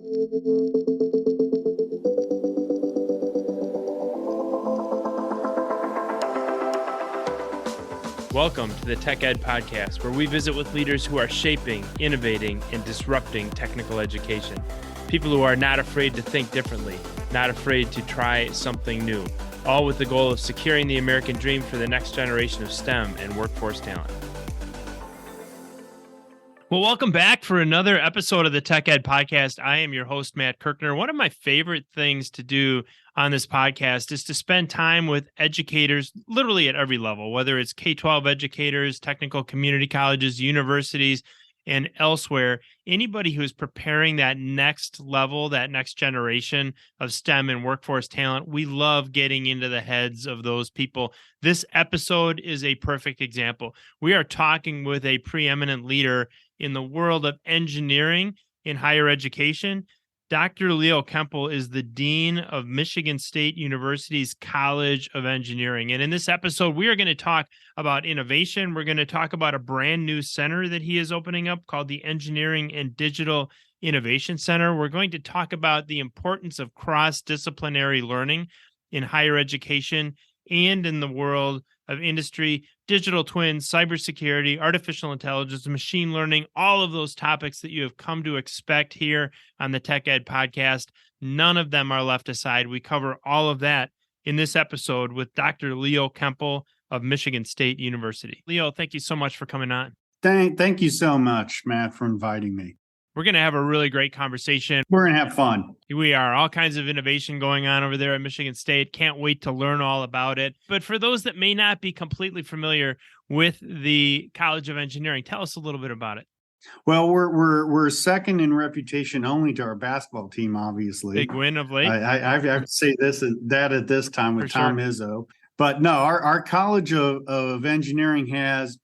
Welcome to the Tech Ed Podcast, where we visit with leaders who are shaping, innovating, and disrupting technical education. People who are not afraid to think differently, not afraid to try something new, all with the goal of securing the American dream for the next generation of STEM and workforce talent. Well, welcome back for another episode of the Tech Ed Podcast. I am your host, Matt Kirkner. One of my favorite things to do on this podcast is to spend time with educators literally at every level, whether it's K-12 educators, technical community colleges, universities, and elsewhere. Anybody who is preparing that next level, that next generation of STEM and workforce talent, we love getting into the heads of those people. This episode is a perfect example. We are talking with a preeminent leader in the world of engineering in higher education. Dr. Leo Kempel is the Dean of Michigan State University's College of Engineering. And in this episode, we are going to talk about innovation. We're going to talk about a brand new center that he is opening up called the Engineering and Digital Innovation Center. We're going to talk about the importance of cross-disciplinary learning in higher education and in the world of industry, digital twins, cybersecurity, artificial intelligence, machine learning, all of those topics that you have come to expect here on the Tech Ed Podcast. None of them are left aside. We cover all of that in this episode with Dr. Leo Kempel of Michigan State University. Leo, thank you so much for coming on. Thank you so much, Matt, for inviting me. We're going to have a really great conversation. We're going to have fun. We are. All kinds of innovation going on over there at Michigan State. Can't wait to learn all about it. But for those that may not be completely familiar with the College of Engineering, tell us a little bit about it. Well, we're second in reputation only to our basketball team, obviously. Big win of late. I have to say that at this time with For Tom sure. Izzo. But no, our College of Engineering has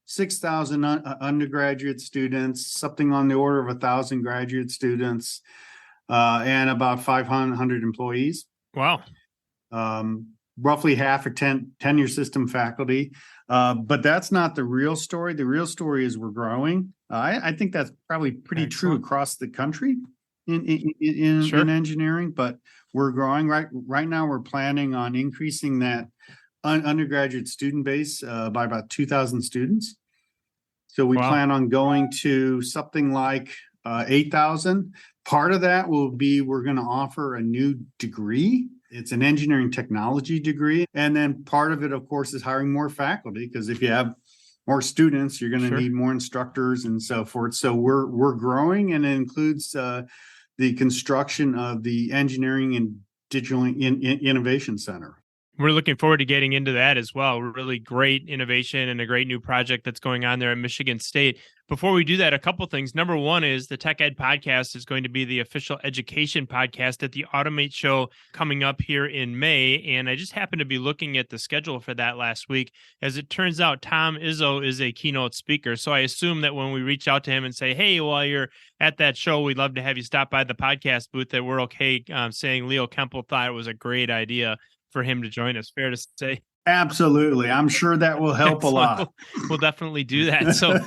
6,000 undergraduate students, something on the order of 1,000 graduate students, and about 500 employees. Wow. Roughly half are tenure system faculty. But that's not the real story. The real story is we're growing. I think that's probably pretty true across the country in Sure. engineering, but we're growing. Right now, we're planning on increasing that undergraduate student base by about 2,000 students. So we plan on going to something like 8,000. Part of that will be we're going to offer a new degree. It's an engineering technology degree. And then part of it, of course, is hiring more faculty, because if you have more students, you're going to need more instructors and so forth. So we're growing, and it includes the construction of the Engineering and Digital Innovation Center. We're looking forward to getting into that as well. Really great innovation and a great new project that's going on there at Michigan State. Before we do that, a couple things. Number one is the Tech Ed Podcast is going to be the official education podcast at the Automate Show coming up here in May. And I just happened to be looking at the schedule for that last week. As it turns out, Tom Izzo is a keynote speaker. So I assume that when we reach out to him and say, hey, while you're at that show, we'd love to have you stop by the podcast booth, that we're okay saying Leo Kempel thought it was a great idea for him to join us. Fair to say? Absolutely. I'm sure that will help a lot. We'll definitely do that. So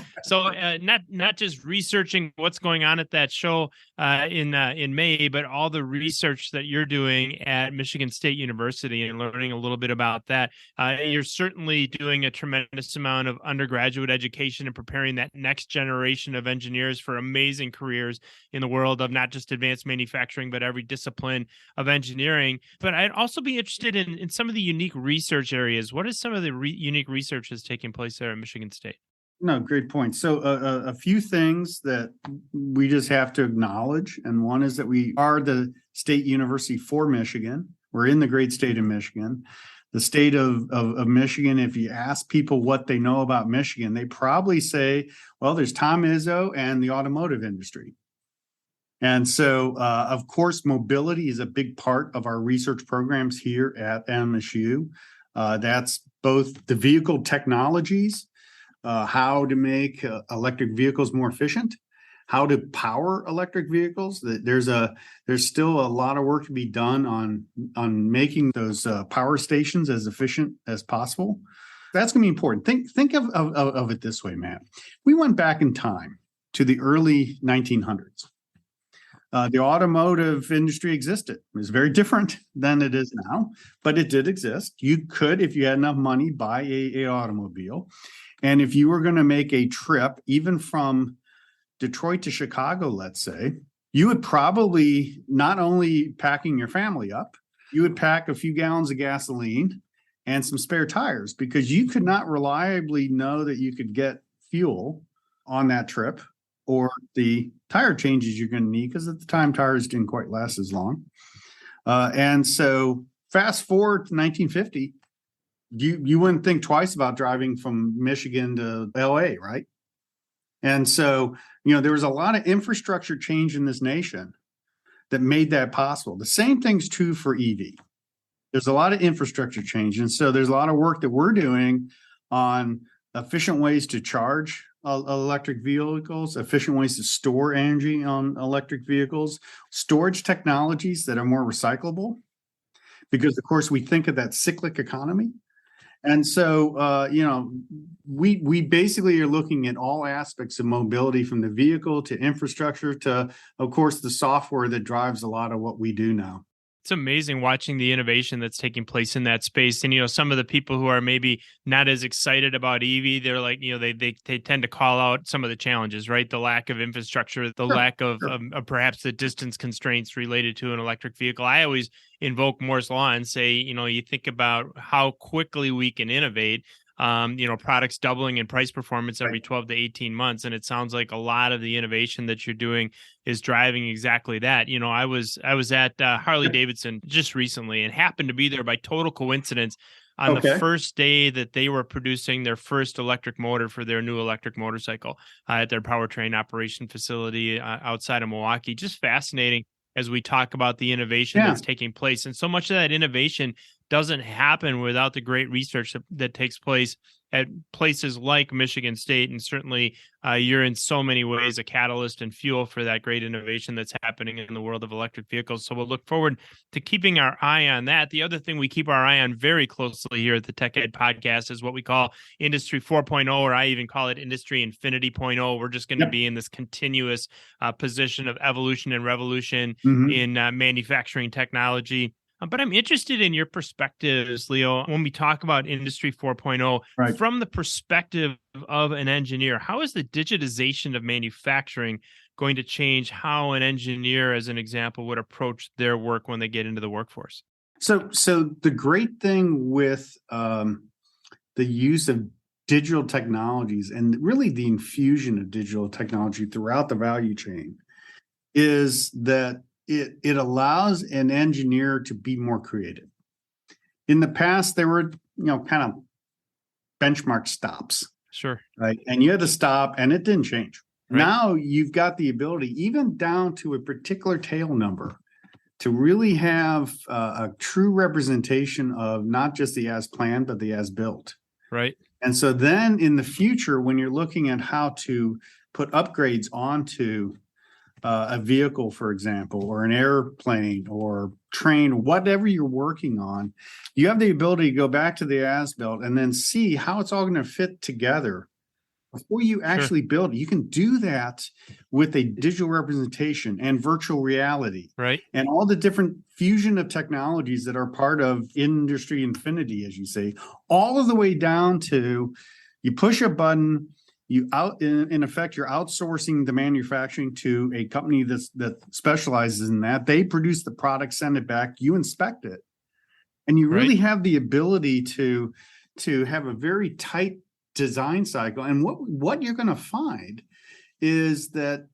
not just researching what's going on at that show in May, but all the research that you're doing at Michigan State University and learning a little bit about that. You're certainly doing a tremendous amount of undergraduate education and preparing that next generation of engineers for amazing careers in the world of not just advanced manufacturing, but every discipline of engineering. But I'd also be interested in some of the unique research areas. What is some of the unique research that's taking place there at Michigan State? No, great point. So a few things that we just have to acknowledge. And one is that we are the state university for Michigan. We're in the great state of Michigan. The state of Michigan, if you ask people what they know about Michigan, they probably say, well, there's Tom Izzo and the automotive industry. And so, of course, mobility is a big part of our research programs here at MSU. That's both the vehicle technologies, how to make electric vehicles more efficient, how to power electric vehicles. There's still a lot of work to be done on making those power stations as efficient as possible. That's going to be important. Think of it this way, Matt. We went back in time to the early 1900s. The automotive industry existed. It was very different than it is now, but it did exist. You could, if you had enough money, buy a automobile. And if you were going to make a trip, even from Detroit to Chicago, let's say, you would probably not only packing your family up, you would pack a few gallons of gasoline and some spare tires, because you could not reliably know that you could get fuel on that trip or the tire changes you're going to need, because at the time tires didn't quite last as long. And so fast forward to 1950, you wouldn't think twice about driving from Michigan to LA, right? And so, there was a lot of infrastructure change in this nation that made that possible. The same thing's true for EV. There's a lot of infrastructure change. And so there's a lot of work that we're doing on efficient ways to charge electric vehicles, efficient ways to store energy on electric vehicles, storage technologies that are more recyclable, because of course we think of that cyclic economy. And so, we basically are looking at all aspects of mobility, from the vehicle to infrastructure to, of course, the software that drives a lot of what we do now. It's amazing watching the innovation that's taking place in that space. And, some of the people who are maybe not as excited about EV, they're like, they tend to call out some of the challenges, right? The lack of infrastructure, the lack of perhaps the distance constraints related to an electric vehicle. I always invoke Moore's Law and say, you think about how quickly we can innovate. Products doubling in price performance every 12 to 18 months. And it sounds like a lot of the innovation that you're doing is driving exactly that. I was at Harley Davidson just recently and happened to be there by total coincidence on the first day that they were producing their first electric motor for their new electric motorcycle at their powertrain operation facility outside of Milwaukee. Just fascinating as we talk about the innovation that's taking place. And so much of that innovation doesn't happen without the great research that takes place at places like Michigan State. And certainly you're in so many ways a catalyst and fuel for that great innovation that's happening in the world of electric vehicles. So we'll look forward to keeping our eye on that. The other thing we keep our eye on very closely here at the Tech Ed Podcast is what we call Industry 4.0, or I even call it Industry Infinity 0.0. We're just going to be in this continuous position of evolution and revolution in manufacturing technology. But I'm interested in your perspectives, Leo, when we talk about Industry 4.0, from the perspective of an engineer. How is the digitization of manufacturing going to change how an engineer, as an example, would approach their work when they get into the workforce? So the great thing with the use of digital technologies, and really the infusion of digital technology throughout the value chain, is that it allows an engineer to be more creative. In the past, there were, kind of benchmark stops. Sure. Right. And you had to stop and it didn't change. Right. Now you've got the ability, even down to a particular tail number, to really have a true representation of not just the as planned, but the as built. Right. And so then in the future, when you're looking at how to put upgrades onto a vehicle, for example, or an airplane or train, whatever you're working on, you have the ability to go back to the as-built and then see how it's all going to fit together before you actually build it. You can do that with a digital representation and virtual reality, right? And all the different fusion of technologies that are part of Industry Infinity, as you say, all of the way down to you push a button. In effect, you're outsourcing the manufacturing to a company that specializes in that. They produce the product, send it back, you inspect it, and you really have the ability to have a very tight design cycle. And what you're going to find is that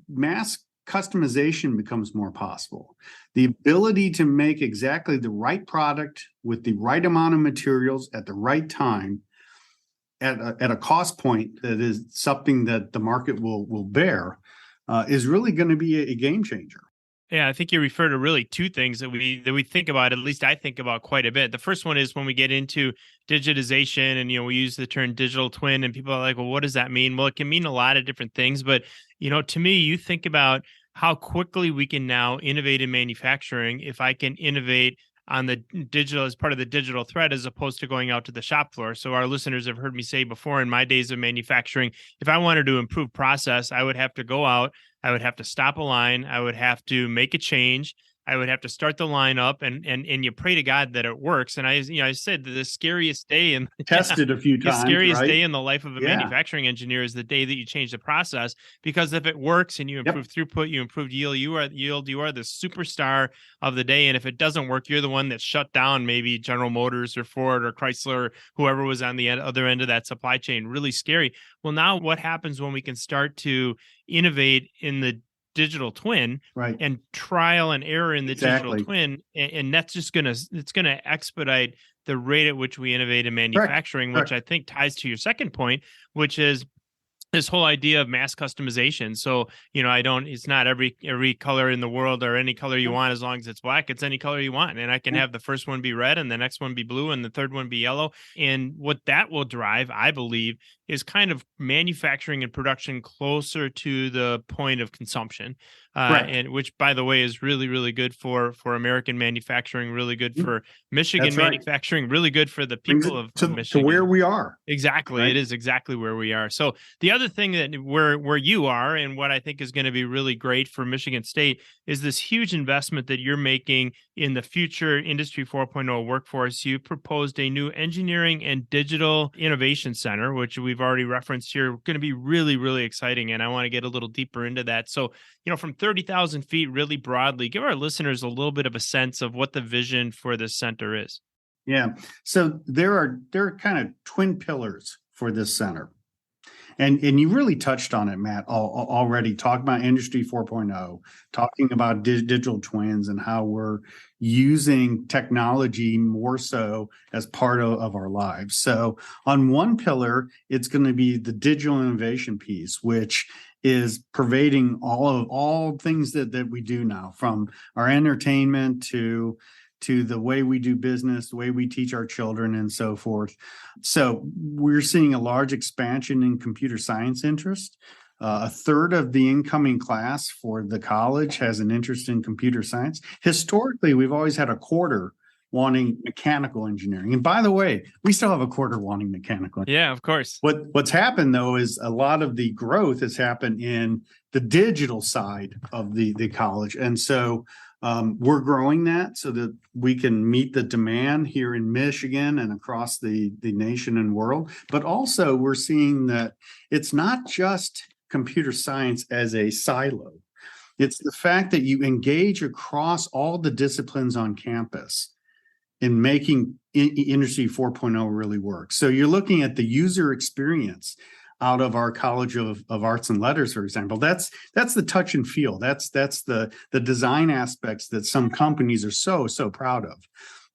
mass customization becomes more possible. The ability to make exactly the right product with the right amount of materials at the right time, at a cost point that is something that the market will bear, is really going to be a game changer. Yeah, I think you refer to really two things that we think about, at least I think about quite a bit. The first one is when we get into digitization and, we use the term digital twin and people are like, well, what does that mean? Well, it can mean a lot of different things. But, to me, you think about how quickly we can now innovate in manufacturing if I can innovate on the digital as part of the digital thread, as opposed to going out to the shop floor. So our listeners have heard me say before, in my days of manufacturing, if I wanted to improve process, I would have to go out, I would have to stop a line. I would have to make a change. I would have to start the line up, and you pray to God that it works. And I said that the scariest day in Tested a few the times, scariest right? day in the life of a Yeah. manufacturing engineer is the day that you change the process, because if it works and you Yep. improve throughput, you improve yield, you are the superstar of the day. And if it doesn't work, you're the one that shut down maybe General Motors or Ford or Chrysler or whoever was on the other end of that supply chain. Really scary. Well, now what happens when we can start to innovate in the digital twin Right. and trial and error in the digital Exactly. twin, and that's just it's gonna expedite the rate at which we innovate in Correct. manufacturing, which Correct. I think ties to your second point, which is this whole idea of mass customization. So, it's not every color in the world or any color you Yep. want as long as it's black. It's any color you want. And I can Yep. have the first one be red and the next one be blue and the third one be yellow. And what that will drive, I believe, is kind of manufacturing and production closer to the point of consumption. Correct. And which, by the way, is really, really good for American manufacturing, really good Yep. for Michigan That's right. manufacturing, really good for the Brings it people of to Michigan. where we are. Exactly. Right? It is exactly where we are. So the other thing that where you are, and what I think is going to be really great for Michigan State, is this huge investment that you're making in the future Industry 4.0 workforce. You proposed a new engineering and digital innovation center, which we've already referenced here, going to be really, really exciting. And I want to get a little deeper into that. So, from 30,000 feet, really broadly, give our listeners a little bit of a sense of what the vision for this center is. Yeah. So there are kind of twin pillars for this center. And you really touched on it, Matt, already talking about Industry 4.0, talking about digital twins and how we're using technology more so as part of our lives. So on one pillar, it's going to be the digital innovation piece, which is pervading all things that we do now, from our entertainment to the way we do business, the way we teach our children, and so forth. So we're seeing a large expansion in computer science interest. A third of the incoming class for the college has an interest in computer science. Historically, we've always had a quarter wanting mechanical engineering. And by the way, we still have a quarter wanting mechanical engineering. Yeah, of course. What's happened, though, is a lot of the growth has happened in the digital side of the college. And so we're growing that so that we can meet the demand here in Michigan and across the nation and world. But also we're seeing that it's not just computer science as a silo. It's the fact that you engage across all the disciplines on campus in making Industry 4.0 really work. So you're looking at the user experience out of our College of Arts and Letters, for example. That's the touch and feel. That's the design aspects that some companies are so proud of.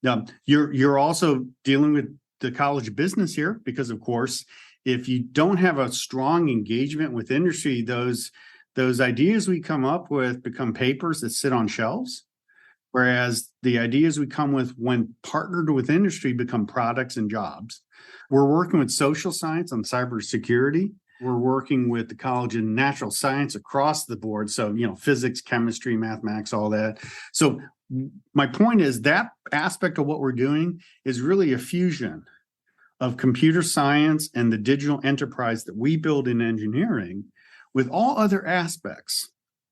Now, you're also dealing with the College of Business here, because of course, if you don't have a strong engagement with industry, those ideas we come up with become papers that sit on shelves. Whereas the ideas we come with when partnered with industry become products and jobs. We're working with social science on cybersecurity. We're working with the College of Natural Science across the board. So, physics, chemistry, mathematics, all that. So my point is that aspect of what we're doing is really a fusion of computer science and the digital enterprise that we build in engineering with all other aspects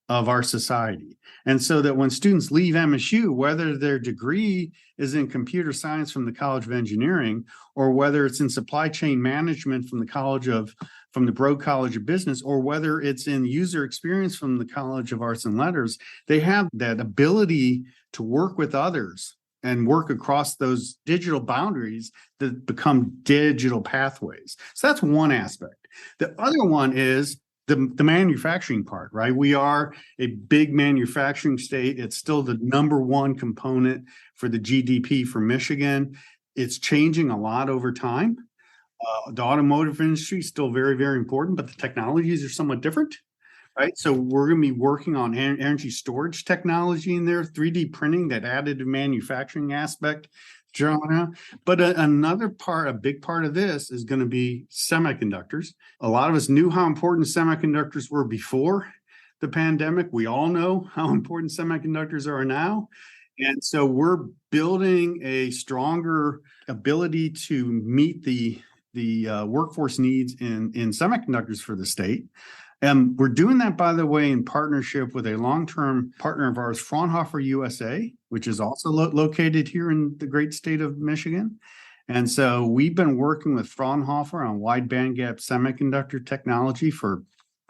of our society. And so that when students leave MSU, whether their degree is in computer science from the College of Engineering, or whether it's in supply chain management from the Broad College of Business, or whether it's in user experience from the College of Arts and Letters, they have that ability to work with others and work across those digital boundaries that become digital pathways. So that's one aspect. The other one is the manufacturing part, right? We are a big manufacturing state. It's still the number one component for the GDP for Michigan. It's changing a lot over time. The automotive industry is still very, very important, but the technologies are somewhat different, right? So we're going to be working on energy storage technology in there, 3D printing, that additive manufacturing aspect. But a big part of this is going to be semiconductors. A lot of us knew how important semiconductors were before the pandemic. We all know how important semiconductors are now. And so we're building a stronger ability to meet the workforce needs in semiconductors for the state. And we're doing that, by the way, in partnership with a long-term partner of ours, Fraunhofer USA, which is also located here in the great state of Michigan. And so we've been working with Fraunhofer on wide bandgap semiconductor technology for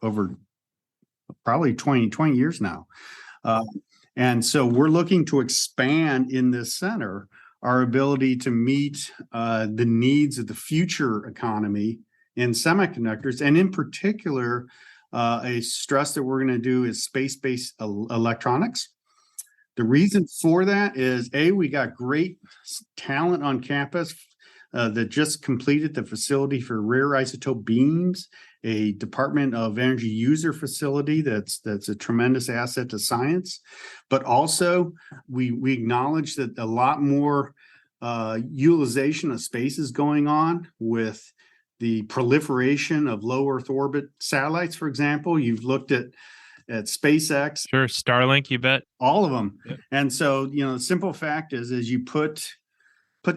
over probably 20 years now. And so we're looking to expand in this center our ability to meet the needs of the future economy in semiconductors, and in particular, a stress that we're going to do is space-based electronics. The reason for that is, we got great talent on campus that just completed the facility for rare isotope beams, a Department of Energy user facility that's a tremendous asset to science. But also, we acknowledge that a lot more utilization of space is going on with the proliferation of low Earth orbit satellites, for example. You've looked at SpaceX. Sure, Starlink, you bet. All of them. Yep. And so, the simple fact is you put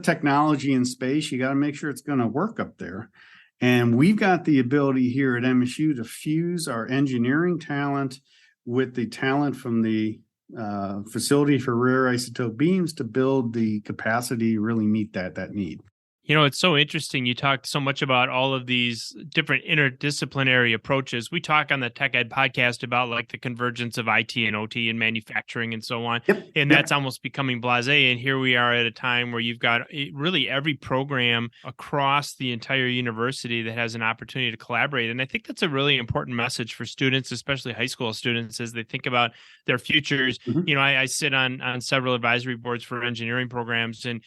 technology in space, you got to make sure it's going to work up there. And we've got the ability here at MSU to fuse our engineering talent with the talent from the facility for rare isotope beams to build the capacity to really meet that need. It's so interesting. You talked so much about all of these different interdisciplinary approaches. We talk on the Tech Ed podcast about like the convergence of IT and OT and manufacturing and so on. Yep. And that's almost becoming blasé. And here we are at a time where you've got really every program across the entire university that has an opportunity to collaborate. And I think that's a really important message for students, especially high school students, as they think about their futures. Mm-hmm. I sit on several advisory boards for engineering programs, and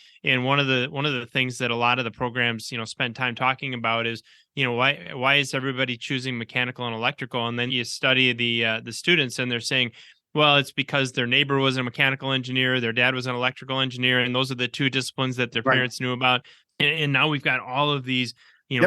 one of the things that a lot of the programs spend time talking about is why is everybody choosing mechanical and electrical, and then you study the students and they're saying, well, it's because their neighbor was a mechanical engineer, their dad was an electrical engineer, and those are the two disciplines that their parents knew about. And now we've got all of these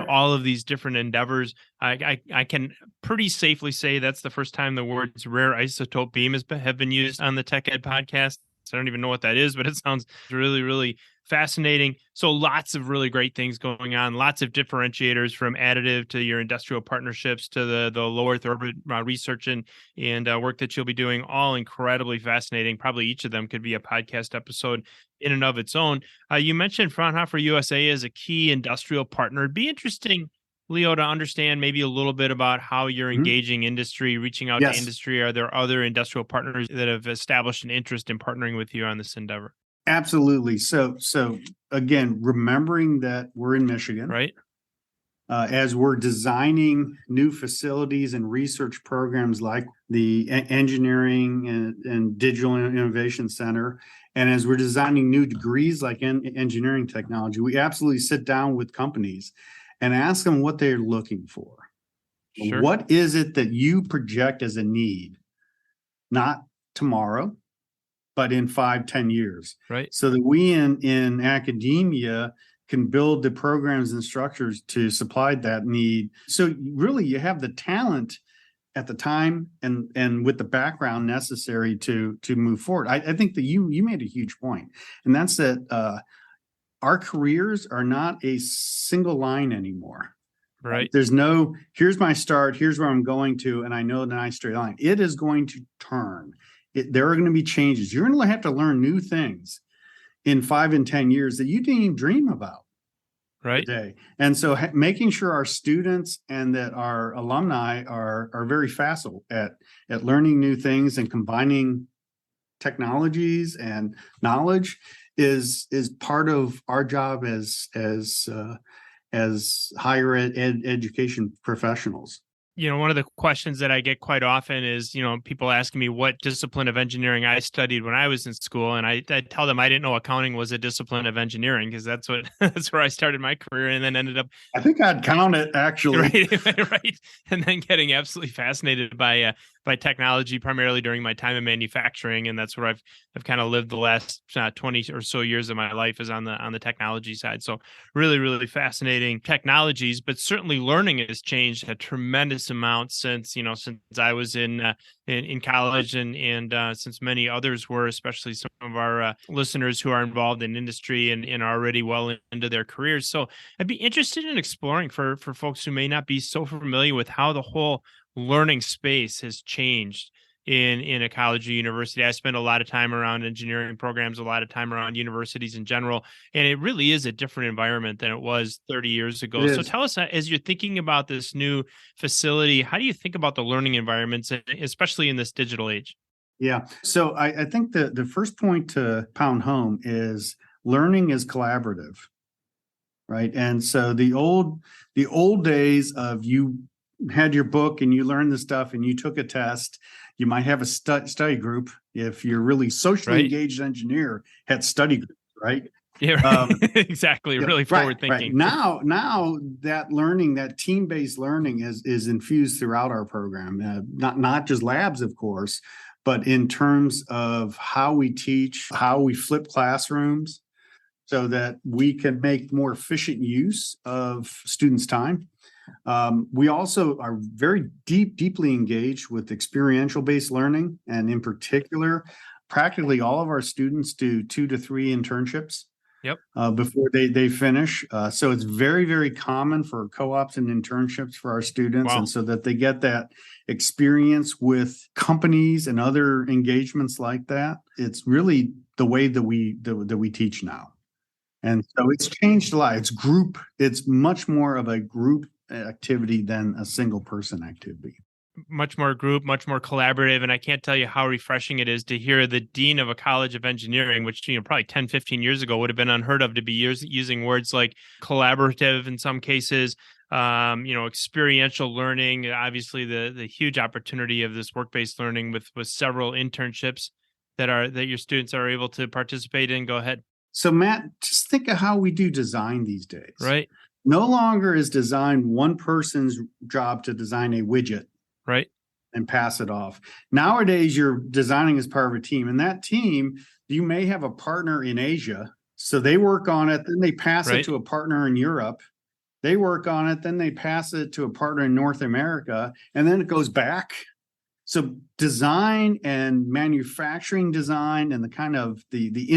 all of these different endeavors. I can pretty safely say that's the first time the words rare isotope beam have been used on the Tech Ed podcast. I don't even know what that is, but it sounds really, really fascinating. So lots of really great things going on, lots of differentiators from additive to your industrial partnerships to the low Earth orbit research and work that you'll be doing, all incredibly fascinating. Probably each of them could be a podcast episode in and of its own. You mentioned Fraunhofer USA as a key industrial partner. It'd be interesting, Leo, to understand maybe a little bit about how you're engaging industry, reaching out to industry. Are there other industrial partners that have established an interest in partnering with you on this endeavor? Absolutely. So again, remembering that we're in Michigan, right? As we're designing new facilities and research programs like the Engineering and Digital Innovation Center, and as we're designing new degrees like engineering technology, we absolutely sit down with companies and ask them what they're looking for. Sure. What is it that you project as a need? Not tomorrow, but in 5-10 years. Right. So that we in academia can build the programs and structures to supply that need. So really you have the talent at the time and with the background necessary to move forward. I think that you made a huge point, and that's that our careers are not a single line anymore. Right. There's no, here's my start, here's where I'm going to, and I know the nice straight line. It is going to turn. There are going to be changes. You're going to have to learn new things in 5 and 10 years that you didn't even dream about. Right. Today. And so making sure our students and that our alumni are very facile at learning new things and combining technologies and knowledge is part of our job as higher education professionals. One of the questions that I get quite often is, people asking me what discipline of engineering I studied when I was in school. And I tell them I didn't know accounting was a discipline of engineering, because that's where I started my career, and then ended up. I think I'd count it, actually. Right. And then getting absolutely fascinated by technology, primarily during my time in manufacturing. And that's where I've kind of lived the last 20 or so years of my life, is on the technology side. So really, really fascinating technologies, but certainly learning has changed a tremendous amount since I was in college, and since many others were, especially some of our listeners who are involved in industry and are already well into their careers. So I'd be interested in exploring for folks who may not be so familiar with how the whole learning space has changed in a college or university. I spend a lot of time around engineering programs, a lot of time around universities in general, and it really is a different environment than it was 30 years It ago. So is. tell us, as you're thinking about this new facility, how do you think about the learning environments, especially in this digital age? Yeah. So I think the first point to pound home is learning is collaborative, right? And so the old days of you had your book and you learned the stuff and you took a test. You might have a study group. If you're really socially Right? engaged engineer, had study groups, right? Yeah, Um, exactly. yeah, Really right, forward right. thinking. Now that learning, that team-based learning is infused throughout our program. Not just labs, of course, but in terms of how we teach, how we flip classrooms so that we can make more efficient use of students' time. We also are very deeply engaged with experiential based learning. And in particular, practically all of our students do 2 to 3 internships Yep. before they finish. So it's very, very common for co-ops and internships for our students. Wow. And so that they get that experience with companies and other engagements like that. It's really the way that we teach now. And so it's changed a lot. It's much more of a group activity than a single person activity. Much more group, much more collaborative. And I can't tell you how refreshing it is to hear the dean of a college of engineering, which, probably 10, 15 years ago would have been unheard of, to be using words like collaborative in some cases, experiential learning, obviously the huge opportunity of this work-based learning with several internships that your students are able to participate in. Go ahead. So Matt, just think of how we do design these days. Right. No longer is design one person's job to design a widget Right. and pass it off. Nowadays, you're designing as part of a team, and that team, you may have a partner in Asia. So they work on it, then they pass it Right. to a partner in Europe. They work on it, then they pass it to a partner in North America, and then it goes back. So design and manufacturing design and the kind of the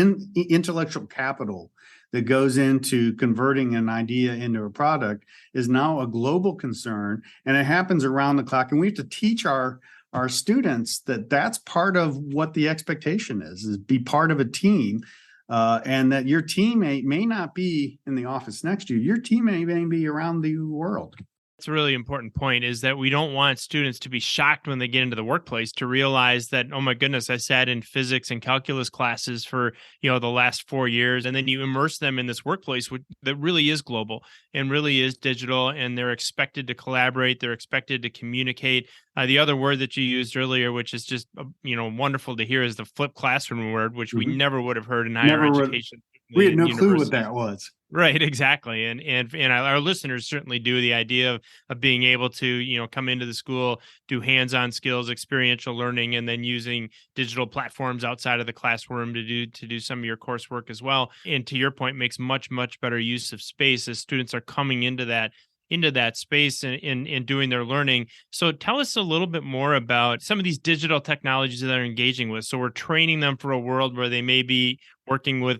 intellectual capital that goes into converting an idea into a product is now a global concern, and it happens around the clock. And we have to teach our students that that's part of what the expectation is be part of a team, and that your teammate may not be in the office next to you. Your teammate may be around the world. It's a really important point, is that we don't want students to be shocked when they get into the workplace to realize that, oh my goodness, I sat in physics and calculus classes for, the last 4 years. And then you immerse them in this workplace that really is global and really is digital, and they're expected to collaborate. They're expected to communicate. The other word that you used earlier, which is just, wonderful to hear, is the flipped classroom word, which we never would have heard in higher education. We had no clue what Universities. that was. Right, exactly, and our listeners certainly do. The idea of being able to come into the school, do hands-on skills, experiential learning, and then using digital platforms outside of the classroom to do some of your coursework as well. And to your point, makes much better use of space as students are coming into that space and doing their learning. So tell us a little bit more about some of these digital technologies that they're engaging with. So we're training them for a world where they may be working with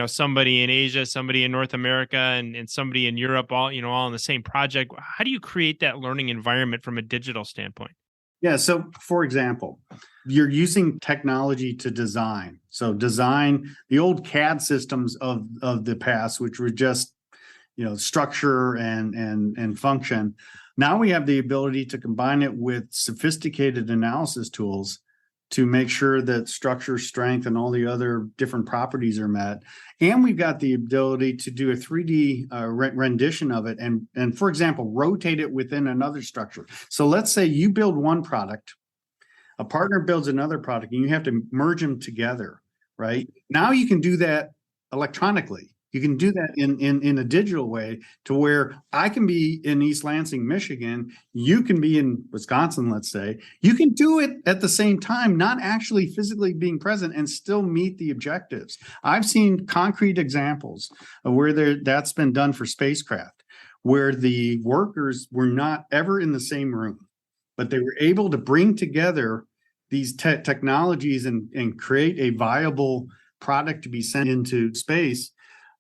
somebody in Asia, somebody in North America, and somebody in Europe, all on the same project. How do you create that learning environment from a digital standpoint? Yeah. So, for example, you're using technology to design. So, design the old CAD systems of the past, which were just structure and function. Now we have the ability to combine it with sophisticated analysis tools to make sure that structure, strength, and all the other different properties are met. And we've got the ability to do a 3D rendition of it and, for example, rotate it within another structure. So let's say you build one product, a partner builds another product, and you have to merge them together, right? Now you can do that electronically. You can do that in a digital way, to where I can be in East Lansing, Michigan. You can be in Wisconsin, let's say. You can do it at the same time, not actually physically being present, and still meet the objectives. I've seen concrete examples of where that's been done for spacecraft, where the workers were not ever in the same room, but they were able to bring together these technologies and create a viable product to be sent into space.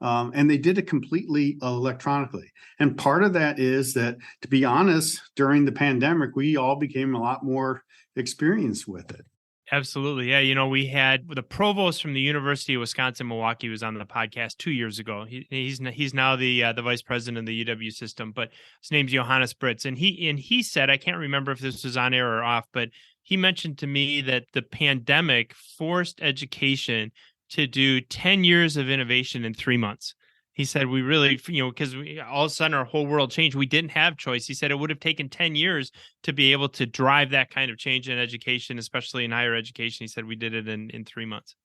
And they did it completely electronically. And part of that is that, to be honest, during the pandemic, we all became a lot more experienced with it. Absolutely. Yeah. We had the provost from the University of Wisconsin-Milwaukee was on the podcast 2 years ago. He's now the vice president of the UW system, but his name's Johannes Britz. And he said, I can't remember if this was on air or off, but he mentioned to me that the pandemic forced education to do 10 years of innovation in 3 months. He said, we really, because all of a sudden our whole world changed. We didn't have choice. He said it would have taken 10 years to be able to drive that kind of change in education, especially in higher education. He said we did it in 3 months.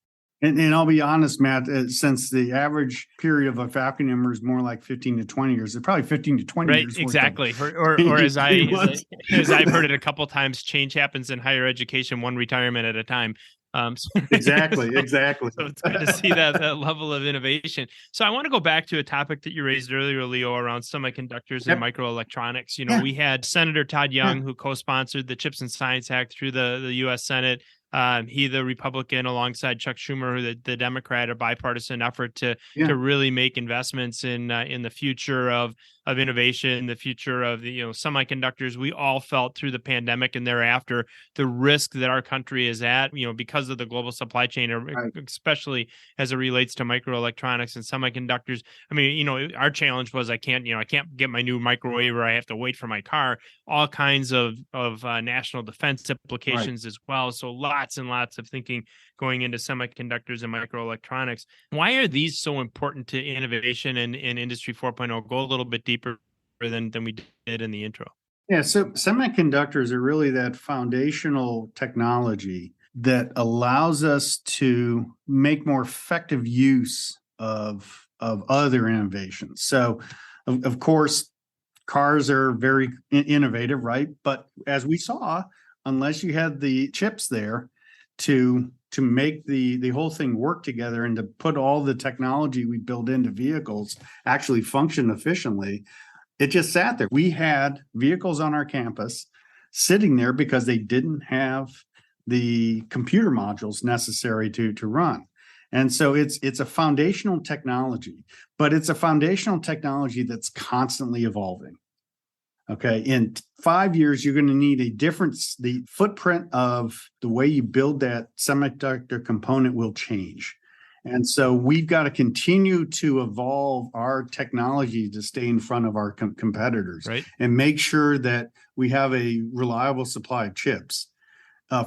And I'll be honest, Matt, since the average period of a faculty member is more like 15 to 20 years, it's probably 15 to 20 right, years. Exactly. Or as I've heard it a couple times, change happens in higher education, one retirement at a time. Exactly. So it's good to see that level of innovation. So I want to go back to a topic that you raised earlier, Leo, around semiconductors and microelectronics. We had Senator Todd Young, who co-sponsored the Chips and Science Act through the U.S. Senate. He, the Republican, alongside Chuck Schumer, who the Democrat, a bipartisan effort to really make investments in the future of innovation, the future of the semiconductors. We all felt through the pandemic and thereafter the risk that our country is at, because of the global supply chain, especially as it relates to microelectronics and semiconductors. I mean, our challenge was I can't get my new microwave, or I have to wait for my car. All kinds of national defense implications as well. So lots and lots of thinking going into semiconductors and microelectronics. Why are these so important to innovation and Industry 4.0? Go a little bit deeper than we did in the intro. Yeah, so semiconductors are really that foundational technology that allows us to make more effective use of other innovations. So, of course, cars are very innovative, right? But as we saw, unless you had the chips there to make the whole thing work together and to put all the technology we build into vehicles actually function efficiently, it just sat there. We had vehicles on our campus sitting there because they didn't have the computer modules necessary to run. And so it's a foundational technology, but it's a foundational technology that's constantly evolving. Okay, in 5 years, you're going to need the footprint of the way you build that semiconductor component will change. And so we've got to continue to evolve our technology to stay in front of our competitors, and make sure that we have a reliable supply of chips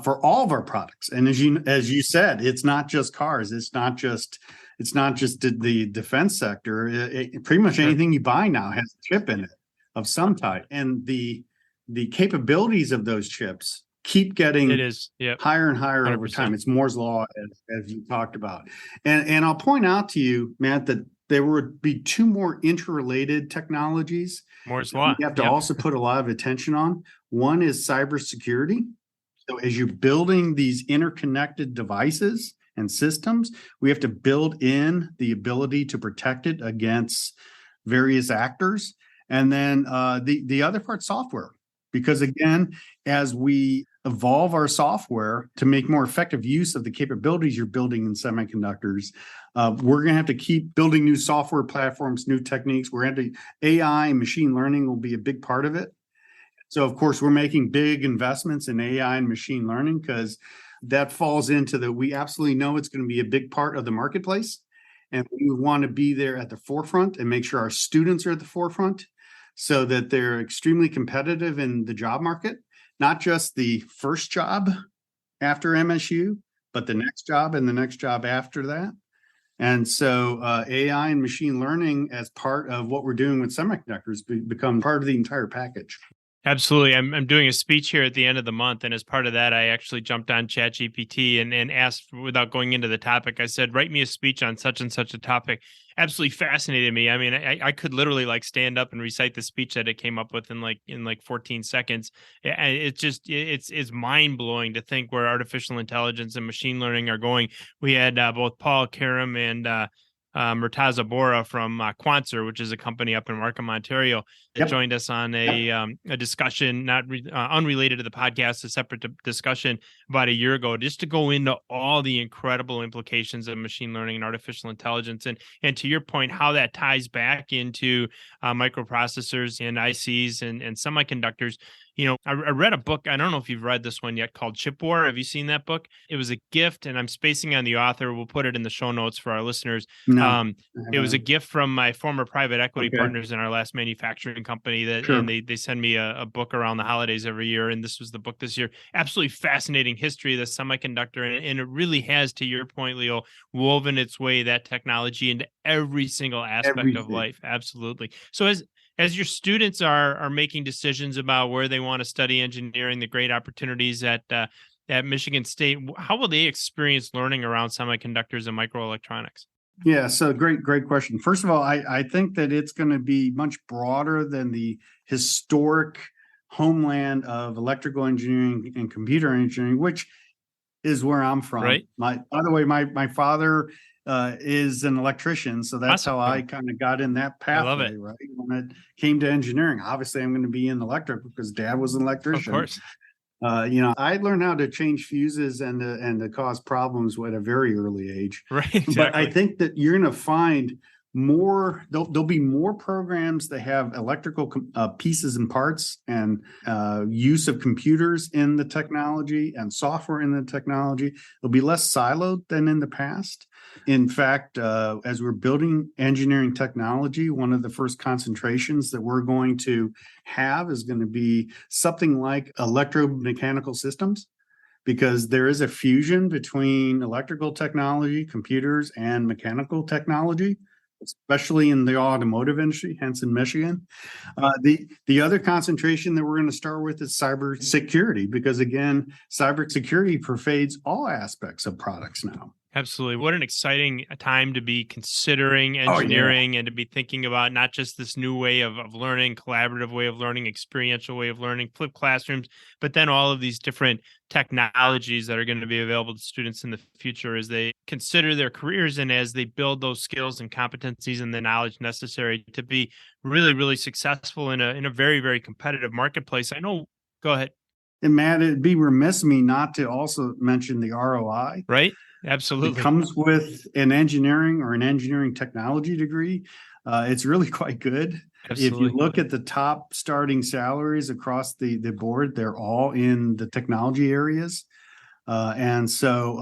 for all of our products. And as you said, it's not just cars. It's not just the defense sector. Pretty much anything you buy now has a chip in it of some type, and the capabilities of those chips keep getting higher and higher 100%. Over time. It's Moore's law, as you talked about, and I'll point out to you, Matt, that there would be two more interrelated technologies Moore's law you have to also put a lot of attention on. One is cybersecurity. So as you're building these interconnected devices and systems, we have to build in the ability to protect it against various actors. And then the other part, software, because again, as we evolve our software to make more effective use of the capabilities you're building in semiconductors, we're going to have to keep building new software platforms, new techniques. AI and machine learning will be a big part of it. So, of course, we're making big investments in AI and machine learning because that falls into we absolutely know it's going to be a big part of the marketplace. And we want to be there at the forefront and make sure our students are at the forefront, so that they're extremely competitive in the job market, not just the first job after MSU, but the next job and the next job after that. And so AI and machine learning as part of what we're doing with semiconductors become part of the entire package. Absolutely. I'm doing a speech here at the end of the month. And as part of that, I actually jumped on ChatGPT and asked, without going into the topic, I said, write me a speech on such and such a topic. Absolutely fascinated me. I mean, I could literally stand up and recite the speech that it came up with in 14 seconds. It's mind blowing to think where artificial intelligence and machine learning are going. We had both Paul Karam and Murtaza Bora from Quantzer, which is a company up in Markham, Ontario. Yep. joined us on a discussion, unrelated to the podcast, a separate discussion about a year ago, just to go into all the incredible implications of machine learning and artificial intelligence, and to your point, how that ties back into microprocessors and ICs and semiconductors. I read a book. I don't know if you've read this one yet, called Chip War. Have you seen that book? It was a gift, and I'm spacing on the author. We'll put it in the show notes for our listeners. No. It was a gift from my former private equity Okay. partners in our last manufacturing company Sure. and they send me a book around the holidays every year. And this was the book this year. Absolutely fascinating history of the semiconductor. And it really has, to your point, Leo, woven its way, that technology, into every single aspect of Everything. life. Absolutely. So as your students are making decisions about where they want to study engineering, the great opportunities at Michigan State, how will they experience learning around semiconductors and microelectronics? Yeah, so great question. First of all, I think that it's going to be much broader than the historic homeland of electrical engineering and computer engineering, which is where I'm from. Right. By the way, my father is an electrician, so that's Awesome. how I kind of got in that I love pathway, it. right? When it came to engineering, obviously I'm going to be in electric because Dad was an Of electrician. course. I learned how to change fuses and to cause problems at a very early age. Right. Exactly. But I think that you're going to find more, there'll be more programs that have electrical pieces and parts and use of computers in the technology and software in the technology. It'll be less siloed than in the past. In fact, as we're building engineering technology, one of the first concentrations that we're going to have is going to be something like electromechanical systems, because there is a fusion between electrical technology, computers, and mechanical technology, especially in the automotive industry, hence in Michigan. The other concentration that we're going to start with is cybersecurity, because again, cybersecurity pervades all aspects of products now. Absolutely. What an exciting time to be considering Oh, yeah. engineering and to be thinking about not just this new way of learning, collaborative way of learning, experiential way of learning, flipped classrooms, but then all of these different technologies that are going to be available to students in the future as they consider their careers and as they build those skills and competencies and the knowledge necessary to be really, really successful in a very, very competitive marketplace. I know. Go ahead. And Matt, it'd be remiss of me not to also mention the ROI. Right. Absolutely. It comes with an engineering or an engineering technology degree. It's really quite good. Absolutely. If you look at the top starting salaries across the board, they're all in the technology areas. And so,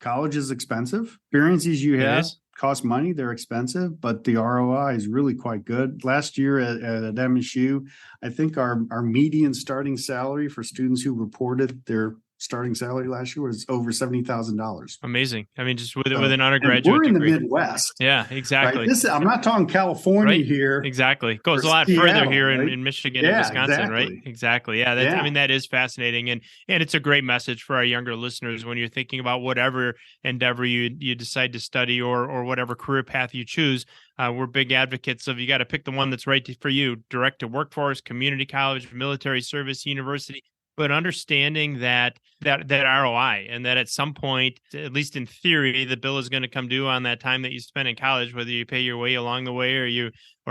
college is expensive. Experiences you have cost money, they're expensive, but the ROI is really quite good. Last year at MSU, I think our median starting salary for students who reported their starting salary last year was over $70,000. Amazing. I mean, just with an undergraduate we're in degree. the Midwest. Yeah, exactly. Right? I'm not talking California here. Exactly. Goes a or lot further Seattle, here right? in Michigan and Wisconsin, right? Exactly. Yeah, I mean, that is fascinating. And it's a great message for our younger listeners when you're thinking about whatever endeavor you decide to study or whatever career path you choose. We're big advocates of, you got to pick the one that's right for you: direct to workforce, community college, military service, university. But understanding that ROI, and that at some point, at least in theory, the bill is going to come due on that time that you spend in college, whether you pay your way along the way or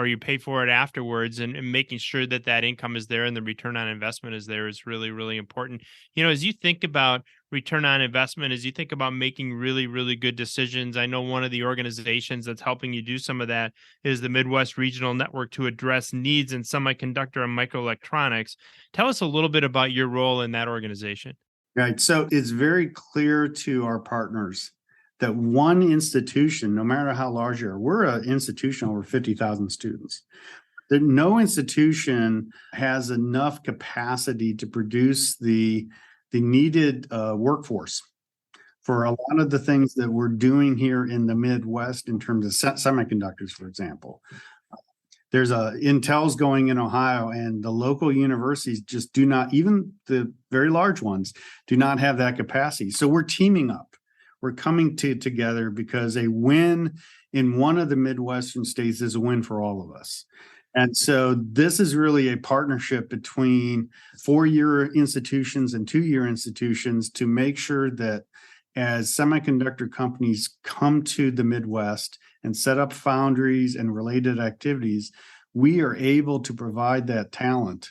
you pay for it afterwards, and making sure that income is there and the return on investment is there is really, really important. As you think about return on investment, as you think about making really, really good decisions, I know one of the organizations that's helping you do some of that is the Midwest Regional Network to Address Needs in Semiconductor and Microelectronics. Tell us a little bit about your role in that organization. Right. So it's very clear to our partners that one institution, no matter how large you are, we're an institution over 50,000 students. That no institution has enough capacity to produce the needed workforce for a lot of the things that we're doing here in the Midwest in terms of semiconductors, for example. There's Intel's going in Ohio, and the local universities just do not, even the very large ones, do not have that capacity. So we're teaming up. We're coming together because a win in one of the Midwestern states is a win for all of us. And so this is really a partnership between 4-year institutions and 2-year institutions to make sure that as semiconductor companies come to the Midwest and set up foundries and related activities, we are able to provide that talent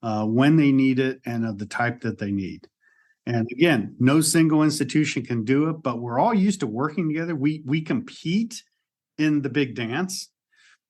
when they need it and of the type that they need. And again, no single institution can do it, but we're all used to working together. We compete in the big dance.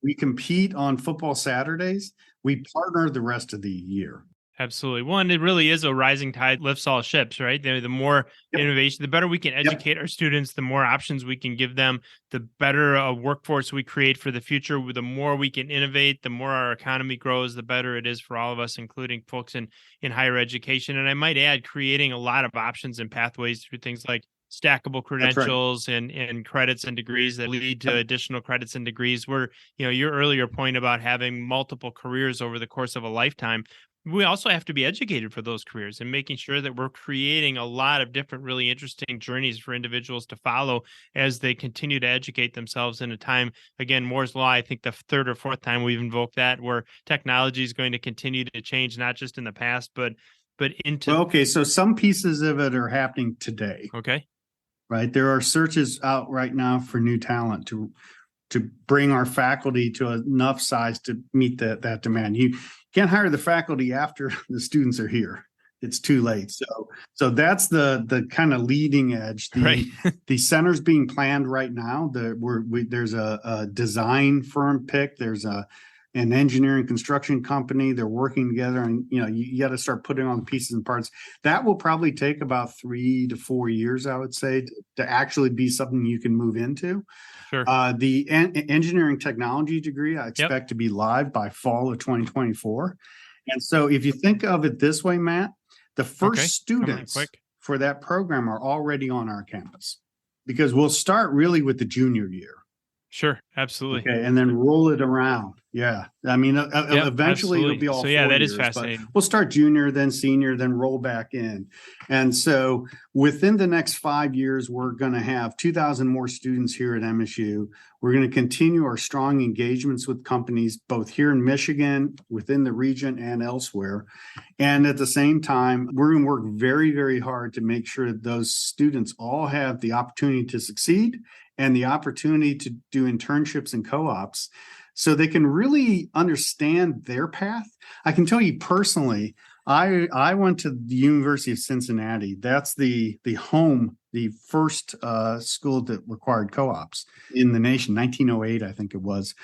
We compete on football Saturdays. We partner the rest of the year. Absolutely. One, it really is a rising tide lifts all ships, right? The more innovation, the better we can educate our students, the more options we can give them, the better workforce we create for the future. The more we can innovate, the more our economy grows, the better it is for all of us, including folks in higher education. And I might add, creating a lot of options and pathways through things like stackable credentials and credits and degrees that lead to additional credits and degrees. Where, your earlier point about having multiple careers over the course of a lifetime, we also have to be educated for those careers and making sure that we're creating a lot of different, really interesting journeys for individuals to follow as they continue to educate themselves in a time, again, Moore's Law, I think the third or fourth time we've invoked that, where technology is going to continue to change, not just in the past, but into. Well, okay, so some pieces of it are happening today. Okay. Right. There are searches out right now for new talent to bring our faculty to enough size to meet that demand. You can't hire the faculty after the students are here. It's too late. So that's the kind of leading edge. The center's being planned right now. There's a design firm pick. There's an engineering construction company. They're working together, and you got to start putting on the pieces and parts. That will probably take about 3 to 4 years, I would say, to actually be something you can move into. Sure. The engineering technology degree, I expect to be live by fall of 2024. And so if you think of it this way, Matt, the first students for that program are already on our campus, because we'll start really with the junior year. Sure, absolutely. Okay, and then roll it around. Yeah, I mean, eventually it'll be all. So that is years, fascinating. We'll start junior, then senior, then roll back in, and so within the next 5 years, we're going to have 2,000 more students here at MSU. We're going to continue our strong engagements with companies both here in Michigan, within the region, and elsewhere. And at the same time, we're going to work very, very hard to make sure that those students all have the opportunity to succeed and the opportunity to do internships and co-ops so they can really understand their path. I can tell you personally, I went to the University of Cincinnati. That's the first school that required co-ops in the nation, 1908, I think it was.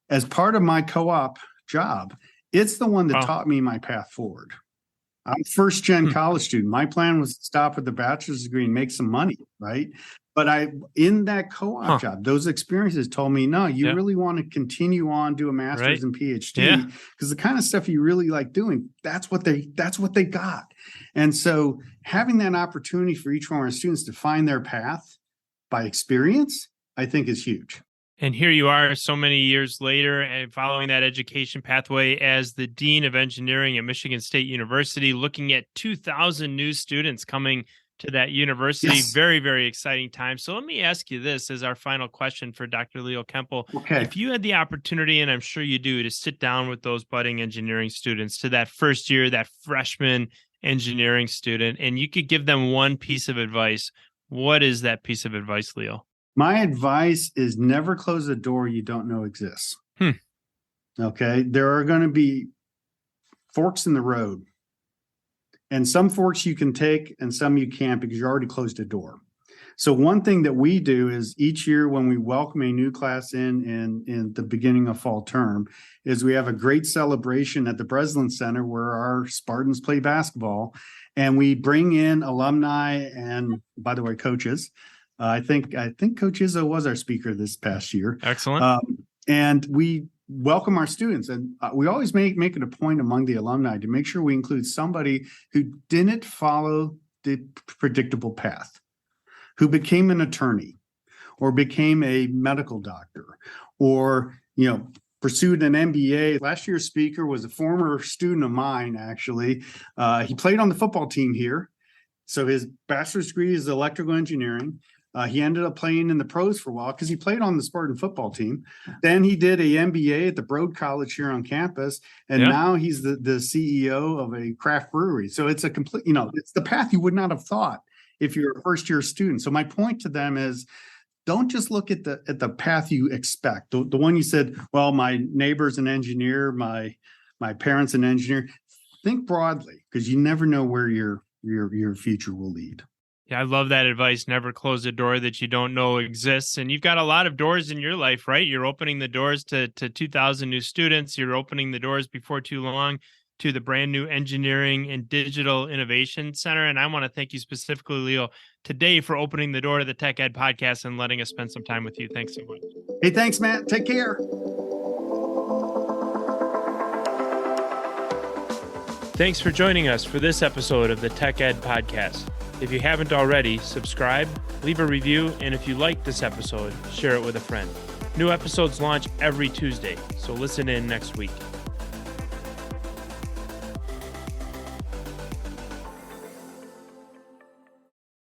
As part of my co-op job, it's the one that taught me my path forward. I'm a first-gen college student. My plan was to stop with the bachelor's degree and make some money, right? But in that co-op job, those experiences told me, no, you really want to continue on, do a master's and PhD, because the kind of stuff you really like doing, that's what they got. And so having that opportunity for each one of our students to find their path by experience, I think is huge. And here you are so many years later and following that education pathway as the Dean of Engineering at Michigan State University, looking at 2,000 new students coming to that university. Yes. Very, very exciting time. So let me ask you this as our final question for Dr. Leo Kempel. Okay. If you had the opportunity, and I'm sure you do, to sit down with those budding engineering students to that first year, that freshman engineering student, and you could give them one piece of advice, what is that piece of advice, Leo? My advice is never close a door you don't know exists. Okay. There are going to be forks in the road. And some forks you can take and some you can't because you already closed a door. So one thing that we do is each year when we welcome a new class in the beginning of fall term is we have a great celebration at the Breslin Center where our Spartans play basketball. And we bring in alumni and, by the way, coaches. I think Coach Izzo was our speaker this past year. Excellent. And we welcome our students, and we always make it a point among the alumni to make sure we include somebody who didn't follow the predictable path, who became an attorney or became a medical doctor or pursued an MBA. Last year's speaker was a former student of mine, actually. He played on the football team here, so his bachelor's degree is electrical engineering. He ended up playing in the pros for a while because he played on the Spartan football team. Then he did a MBA at the Broad College here on campus, and now he's the CEO of a craft brewery. So it's a complete, it's the path you would not have thought if you're a first-year student. So my point to them is don't just look at the path you expect. The one you said, well, my neighbor's an engineer, my parents an engineer. Think broadly, because you never know where your future will lead. Yeah, I love that advice. Never close a door that you don't know exists. And you've got a lot of doors in your life, right? You're opening the doors to 2,000 new students. You're opening the doors before too long to the brand new Engineering and Digital Innovation Center. And I want to thank you specifically, Leo, today for opening the door to the Tech Ed podcast and letting us spend some time with you. Thanks so much. Hey, thanks, Matt. Take care. Thanks for joining us for this episode of the Tech Ed podcast. If you haven't already, subscribe, leave a review, and if you like this episode, share it with a friend. New episodes launch every Tuesday, so listen in next week.